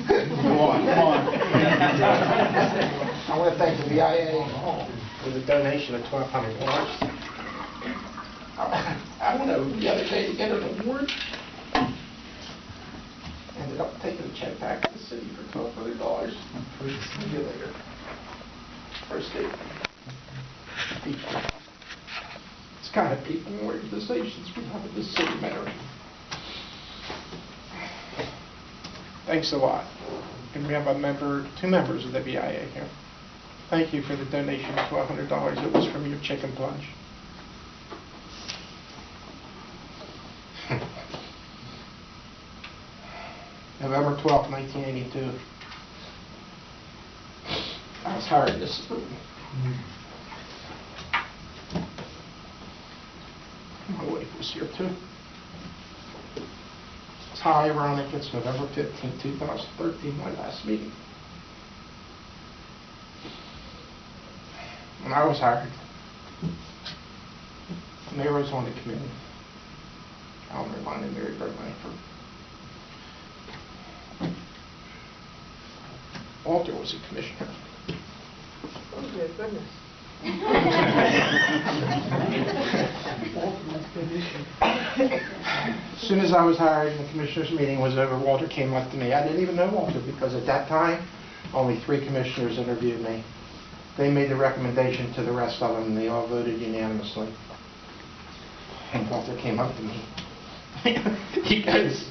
Come on. I want to thank the VIA for the donation of $1,200. I went over the other day to get an award. Ended up taking a check back to the city for $1,200. See you later. First day. It's kind of people and organizations we have at this city matter. Thanks a lot. And we have two members of the VIA here. Thank you for the donation of $1,200. It was from your chicken plunge. November 12th, 1982. I was hired in this. My wife was here too. It's how ironic it's November 15th, 2013, my last meeting. When I was hired, the mayor was on the committee. Alan reminded Mary Bird Langford. Walter was a commissioner. Oh, good goodness. As soon as I was hired and the commissioners' meeting was over, Walter came up to me. I didn't even know Walter because at that time, only 3 commissioners interviewed me. They made the recommendation to the rest of them, and they all voted unanimously. And Walter came up to me. He goes,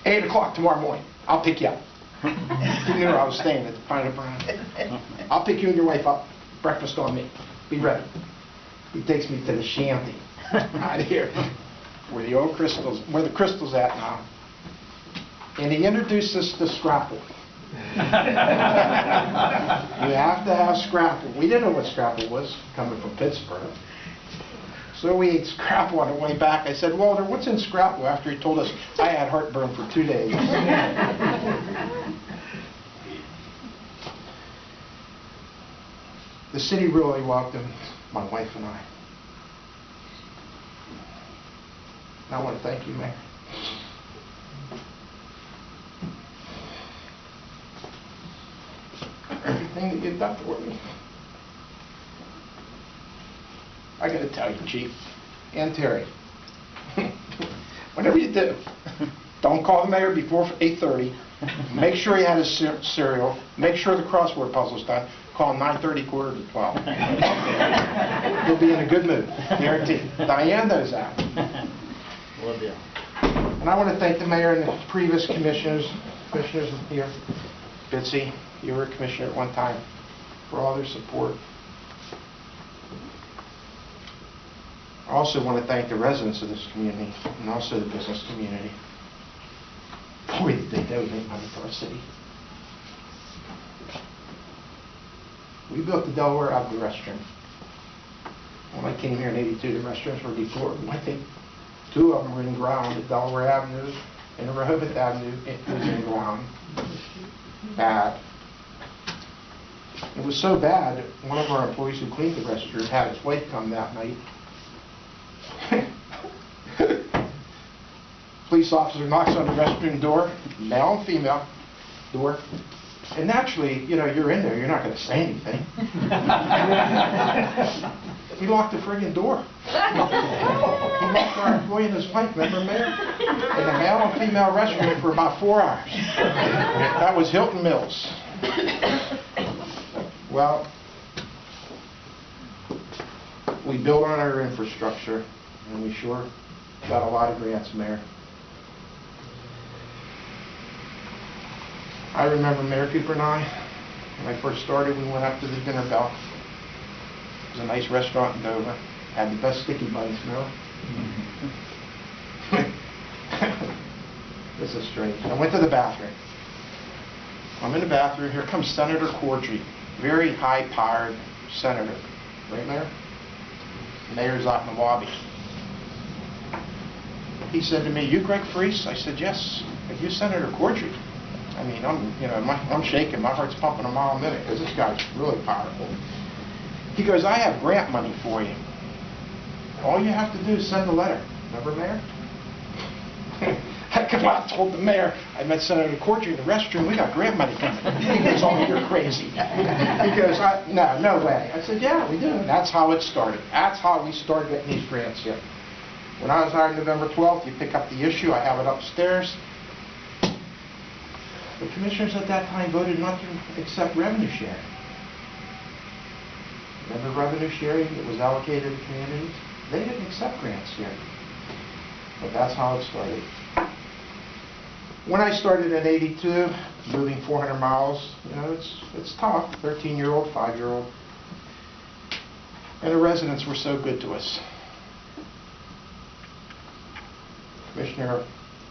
8 o'clock tomorrow morning, I'll pick you up. He knew I was staying at the Pine Brown. I'll pick you and your wife up. Breakfast on me. Be ready. He takes me to the shanty out here, where the old crystals, where the crystal's at now. And he introduced us to Scrapple. You have to have Scrapple. We didn't know what Scrapple was, coming from Pittsburgh. So we ate Scrapple on the way back. I said, Walter, what's in Scrapple? After he told us I had heartburn for 2 days. The city really welcomed my wife and I. And I want to thank you, Mayor. Everything that you've done for me. I got to tell you, Chief, and Terry, whatever you do, don't call the mayor before 8:30. Make sure he had his cereal. Make sure the crossword puzzle's done. Call 9:30, quarter to 12. He'll be in a good mood, guaranteed. Diane knows that. Love you. And I want to thank the mayor and the previous commissioners here. Bitsy, you were a commissioner at one time, for all their support. I also want to thank the residents of this community and also the business community. Boy, did they donate money for our city. We built the Delaware Avenue restroom. When I came here in '82, the restrooms were deplored. I think 2 of them were in ground at Delaware Avenue and the Rehoboth Avenue. It was in ground. Bad. It was so bad that one of our employees who cleaned the restroom had his wife come that night. Police officer knocks on the restroom door, male and female door, and naturally, you know, you're in there, you're not going to say anything. He locked the friggin' door. He locked our employee and his wife, remember, Mayor? In the male and female restroom for about 4 hours. That was Hilton Mills. Well, we built on our infrastructure, and we sure got a lot of grants, Mayor. I remember Mayor Cooper and I, when I first started, we went up to the Dinner Bell. It was a nice restaurant in Dover. Had the best sticky buns, you know? This is strange. I went to the bathroom. I'm in the bathroom. Here comes Senator Corddry, very high-powered senator. Right, Mayor? The mayor's out in the lobby. He said to me, "You Greg Ferrese?" I said, "Yes." "Are you Senator Corddry?" I mean, I'm shaking. My heart's pumping a mile a minute because this guy's really powerful. He goes, "I have grant money for you. All you have to do is send a letter." Remember, Mayor? I come out and told the mayor, I met Senator Corddry in the restroom, we got grant money coming. He goes, oh, you're crazy. He goes, no way. I said, yeah, we do. And that's how it started. That's how we started getting these grants here. When I was hired November 12th, you pick up the issue, I have it upstairs. The commissioners at that time voted not to accept revenue sharing. Remember revenue sharing that was allocated to communities? They didn't accept grants here. But that's how it started. When I started in '82, moving 400 miles, you know, it's tough, 13-year-old, 5-year-old. And the residents were so good to us. Commissioner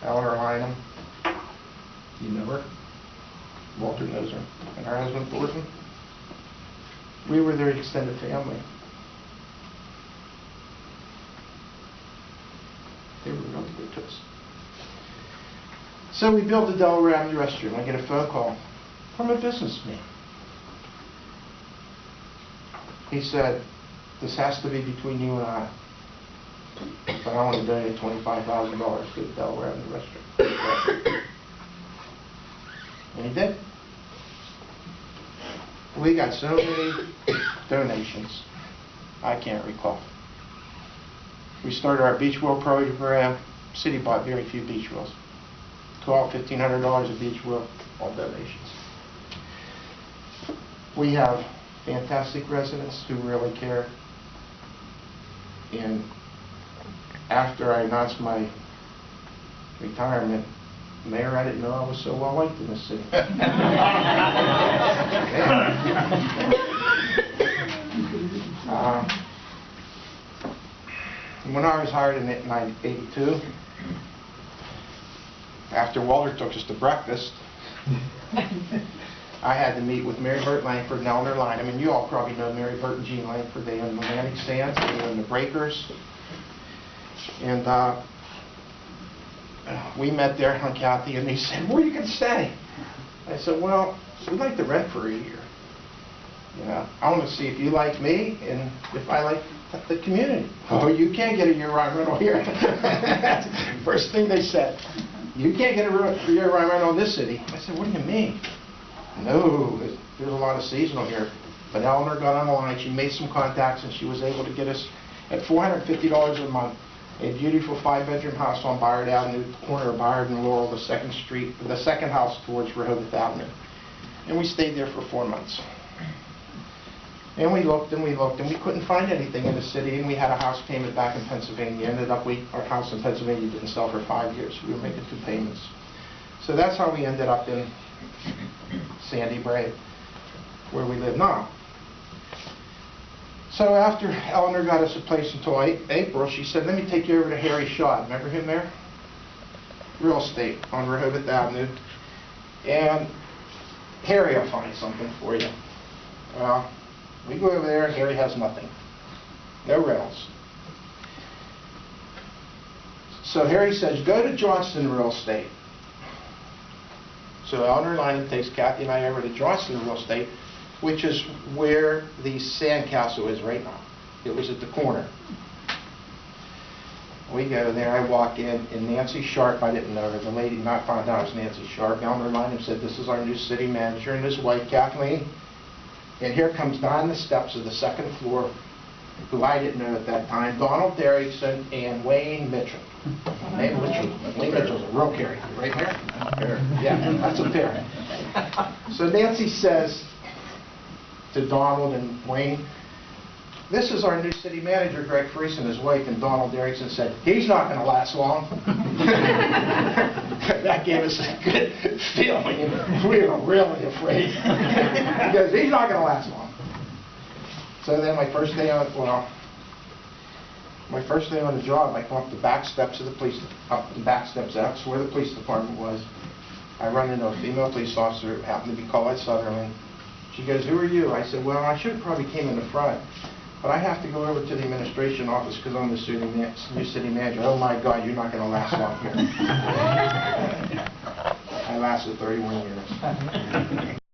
Eleanor Lynham, you know her? Walter knows her, and her husband Thornton. We were their extended family. They were really good to us. So we built the Delaware Avenue restroom. I get a phone call from a businessman. He said, this has to be between you and I, but I want to donate $25,000 to the Delaware Avenue restroom. And he did. We got so many donations, I can't recall. We started our beach wheel program. City bought very few beach wheels. $1,200, $1,500 a beach wheel, all donations. We have fantastic residents who really care. And after I announced my retirement, Mayor, I didn't know I was so well liked in this city. When I was hired in 1982, after Walter took us to breakfast, I had to meet with Mary Burt Langford and Eleanor Lynham, and you all probably know Mary Burt and Jean Langford. They own the Atlantic Sands, they own the Breakers, and we met there on Kathy, and they said, where are you going to stay? I said, well, we'd like to rent for a year. You know, I want to see if you like me and if I like the community. Oh, you can't get a year-round rental here. First thing they said, you can't get a year-round rental in this city. I said, what do you mean? No, there's a lot of seasonal here. But Eleanor got on the line, she made some contacts, and she was able to get us at $450 a month a beautiful 5-bedroom house on Byard Avenue, the corner of Byard and Laurel, the second house towards Rehoboth Avenue. And we stayed there for 4 months. And we looked and we looked, and we couldn't find anything in the city, and we had a house payment back in Pennsylvania. Ended up, our house in Pennsylvania didn't sell for 5 years. We were making 2 payments. So that's how we ended up in Sandy Brae, where we live now. So after Eleanor got us a place until April, she said, let me take you over to Harry Shaw. Remember him there? Real estate on Rehoboth Avenue. And Harry will find something for you. Well, we go over there, and Harry has nothing. No rentals. So Harry says, go to Johnston Real Estate. So Eleanor Lynham takes Kathy and I over to Johnston Real Estate, which is where the sandcastle is right now. It was at the corner. We go there, I walk in, and Nancy Sharp, I didn't know her, the lady not found out it was Nancy Sharp. Eleanor Lynham said, this is our new city manager and his wife, Kathleen. And here comes down the steps of the 2nd floor, who I didn't know at that time, Donald Derrickson and Wayne Mitchell. Wayne Mitchell's a real character, right there? Yeah, that's a pair. So Nancy says to Donald and Wayne, this is our new city manager, Greg Ferrese, and his wife, and Donald Derrickson said, he's not going to last long. That gave us a good feeling. We were really afraid. Because he's not going to last long. So then my first day on the job, I come up the back steps of the police, that's where the police department was. I run into a female police officer who happened to be Colette Sutherland. She goes, who are you? I said, well, I should have probably came in the front, but I have to go over to the administration office because I'm the new city manager. Oh my God, you're not going to last long here. I lasted 31 years.